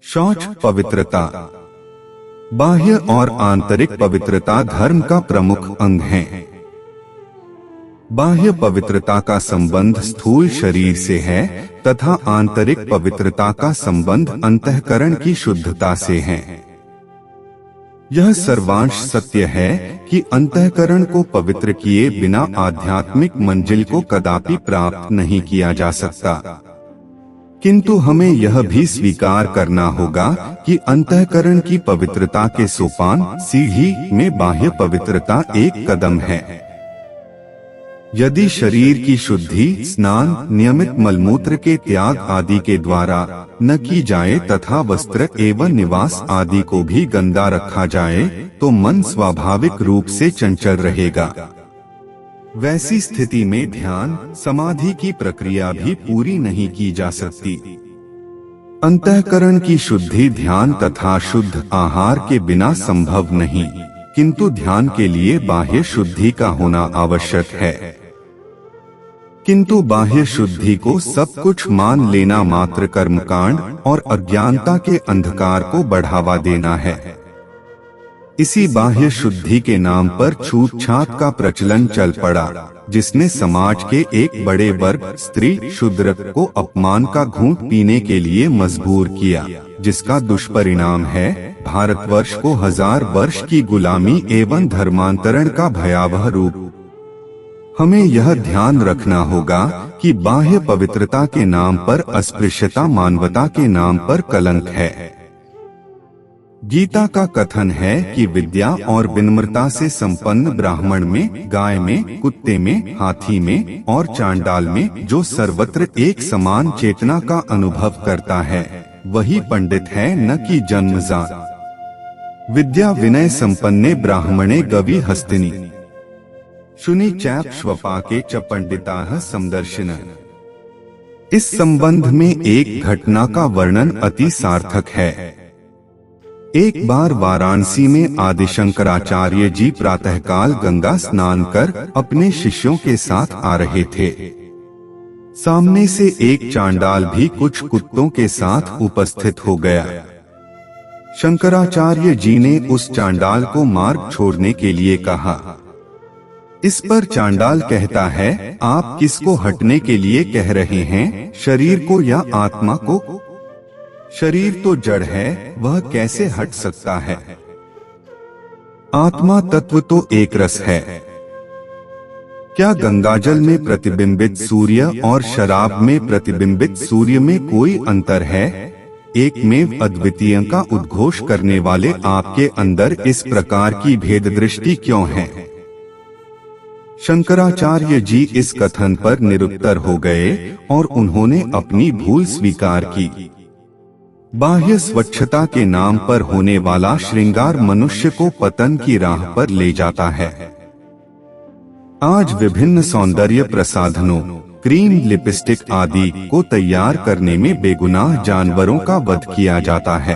शौच पवित्रता। बाह्य और आंतरिक पवित्रता धर्म का प्रमुख अंग है। बाह्य पवित्रता का संबंध स्थूल शरीर से है तथा आंतरिक पवित्रता का संबंध अंतःकरण की शुद्धता से है। यह सर्वांश सत्य है कि अंतःकरण को पवित्र किए बिना आध्यात्मिक मंजिल को कदापि प्राप्त नहीं किया जा सकता। किंतु हमें यह भी स्वीकार करना होगा कि अंतःकरण की पवित्रता के सोपान सीढ़ी में बाह्य पवित्रता एक कदम है। यदि शरीर की शुद्धि स्नान, नियमित मलमूत्र के त्याग आदि के द्वारा न की जाए तथा वस्त्र एवं निवास आदि को भी गंदा रखा जाए तो मन स्वाभाविक रूप से चंचल रहेगा। वैसी स्थिति में ध्यान समाधि की प्रक्रिया भी पूरी नहीं की जा सकती। अंतःकरण की शुद्धि ध्यान तथा शुद्ध आहार के बिना संभव नहीं, किंतु ध्यान के लिए बाह्य शुद्धि का होना आवश्यक है। किंतु बाह्य शुद्धि को सब कुछ मान लेना मात्र कर्मकांड और अज्ञानता के अंधकार को बढ़ावा देना है। इसी बाह्य शुद्धि के नाम पर छूतछात का प्रचलन चल पड़ा, जिसने समाज के एक बड़े वर्ग स्त्री शूद्र को अपमान का घूंट पीने के लिए मजबूर किया, जिसका दुष्परिणाम है भारतवर्ष को 1000 वर्ष की गुलामी एवं धर्मांतरण का भयावह रूप। हमें यह ध्यान रखना होगा कि बाह्य पवित्रता के नाम पर अस्पृश्यता मानवता के नाम पर कलंक है। गीता का कथन है कि विद्या और विनम्रता से संपन्न ब्राह्मण में, गाय में, कुत्ते में, हाथी में और चांडाल में जो सर्वत्र एक समान चेतना का अनुभव करता है वही पंडित है, न कि जन्मजात। विद्या विनय संपन्ने ब्राह्मणे गवि हस्तिनी शुनि चैप श्वपाके च पंडिताः समदर्शिनः। इस संबंध में एक घटना का वर्णन अति सार्थक है। एक बार वाराणसी में आदि शंकराचार्य जी प्रातःकाल गंगा स्नान कर अपने शिष्यों के साथ आ रहे थे। सामने से एक चांडाल भी कुछ कुत्तों के साथ उपस्थित हो गया। शंकराचार्य जी ने उस चांडाल को मार्ग छोड़ने के लिए कहा। इस पर चांडाल कहता है, आप किसको हटने के लिए कह रहे हैं, शरीर को या आत्मा को? शरीर तो जड़ है, वह कैसे हट सकता है? आत्मा तत्व तो एक रस है। क्या गंगाजल में प्रतिबिंबित सूर्य और शराब में प्रतिबिंबित सूर्य में कोई अंतर है? एक में अद्वितीय का उद्घोष करने वाले आपके अंदर इस प्रकार की भेद दृष्टि क्यों है? शंकराचार्य जी इस कथन पर निरुत्तर हो गए और उन्होंने अपनी भूल स्वीकार की। बाह्य स्वच्छता के नाम पर होने वाला श्रृंगार मनुष्य को पतन की राह पर ले जाता है। आज विभिन्न सौंदर्य प्रसाधनों, क्रीम, लिपस्टिक आदि को तैयार करने में बेगुनाह जानवरों का वध किया जाता है।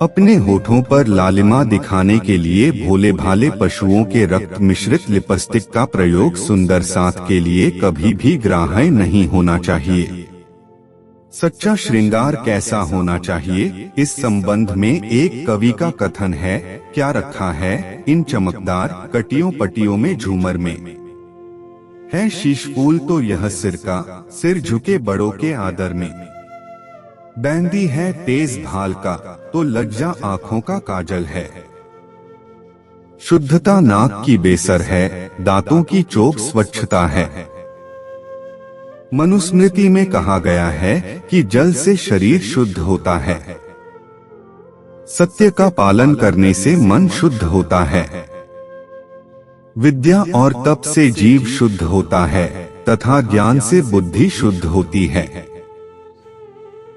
अपने होठों पर लालिमा दिखाने के लिए भोले भाले पशुओं के रक्त मिश्रित लिपस्टिक का प्रयोग सुंदर साथ के लिए कभी भी ग्राह्य नहीं होना चाहिए। सच्चा श्रृंगार कैसा होना चाहिए, इस संबंध में एक कवि का कथन है। क्या रखा है इन चमकदार कटियों पटियों में झूमर में, है शीश फूल तो यह सिर का, सिर झुके बड़ों के आदर में। बैंदी है तेज भाल का, तो लज्जा आँखों का काजल है। शुद्धता नाक की बेसर है, दांतों की चोक स्वच्छता है। मनुस्मृति में कहा गया है कि जल से शरीर शुद्ध होता है। सत्य का पालन करने से मन शुद्ध होता है। विद्या और तप से जीव शुद्ध होता है तथा ज्ञान से बुद्धि शुद्ध होती है।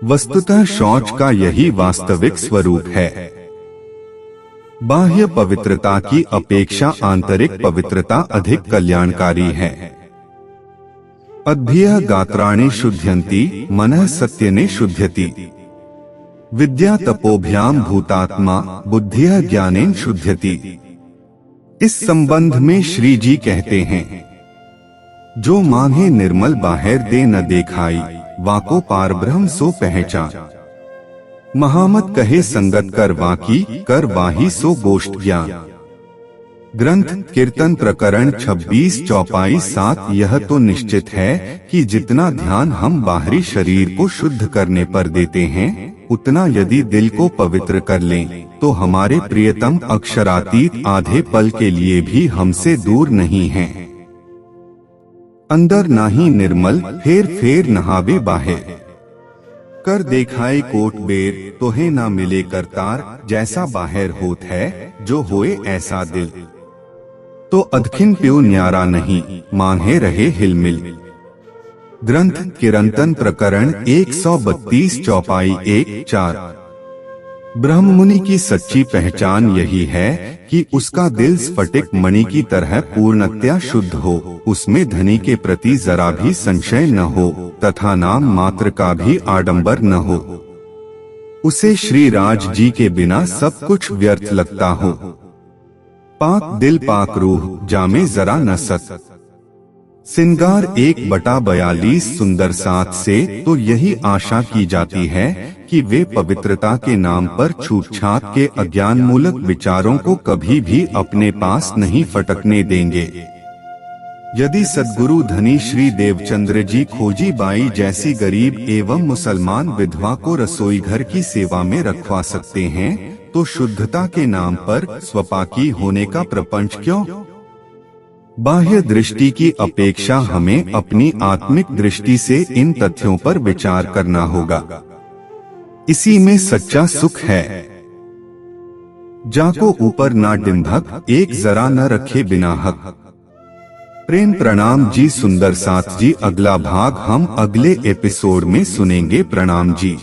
वस्तुतः शौच का यही वास्तविक स्वरूप है। बाह्य पवित्रता की अपेक्षा आंतरिक पवित्रता अधिक कल्याणकारी है। अद्भ्यः गात्राणि शुध्यन्ति मनः सत्यने शुध्यति। विद्या तपोभ्याम भूतात्मा बुद्धिया ज्ञानेन शुध्यति। इस संबंध में श्री जी कहते हैं, जो मांगे निर्मल बाहर दे न देखाई, वाको पार ब्रह्म सो पहचान। महामत कहे संगत कर वाकी कर वाही सो गोष्ठ ज्ञान। ग्रंथ कीर्तन प्रकरण 26 चौपाई 7। यह तो निश्चित है कि जितना ध्यान हम बाहरी शरीर को शुद्ध करने पर देते हैं, उतना यदि दिल को पवित्र कर लें, तो हमारे प्रियतम अक्षरातीत आधे पल के लिए भी हमसे दूर नहीं हैं। अंदर नाही निर्मल फेर फेर नहावे बाहर। कर देखाए कोट बेर तोहे ना मिले करतार। जैसा बाहर होत है जो होए ऐसा दिल, तो अदखिन प्यो न्यारा नहीं मांगे रहे हिलमिल। ग्रंथ कीर्तन प्रकरण 132 चौपाई 1-4। ब्रह्म मुनि की सच्ची पहचान यही है कि उसका दिल स्फटिक मणि की तरह पूर्णतया शुद्ध हो, उसमें धनी के प्रति जरा भी संशय न हो तथा नाम मात्र का भी आडंबर न हो। उसे श्री राज जी के बिना सब कुछ व्यर्थ लगता हो। पाक दिल पाक रूह जामे जरा न सत। सिंगार 1/42 सुंदर 7 से तो यही आशा की जाती है कि वे पवित्रता के नाम पर छूटछाट के अज्ञान मूलक विचारों को कभी भी अपने पास नहीं फटकने देंगे। यदि सद्गुरु धनी श्री देवचंद्र जी खोजी बाई जैसी गरीब एवं मुसलमान विधवा को रसोई घर की सेवा में रखवा सकते हैं, तो शुद्धता के नाम पर स्वपाकी होने का प्रपंच क्यों? बाह्य दृष्टि की अपेक्षा हमें अपनी आत्मिक दृष्टि से इन तथ्यों पर विचार करना होगा। इसी में सच्चा सुख है। जाको ऊपर ना डिंधक एक जरा न रखे बिना हक। प्रेम प्रणाम जी सुंदर 7 जी। अगला भाग हम अगले एपिसोड में सुनेंगे। प्रणाम जी।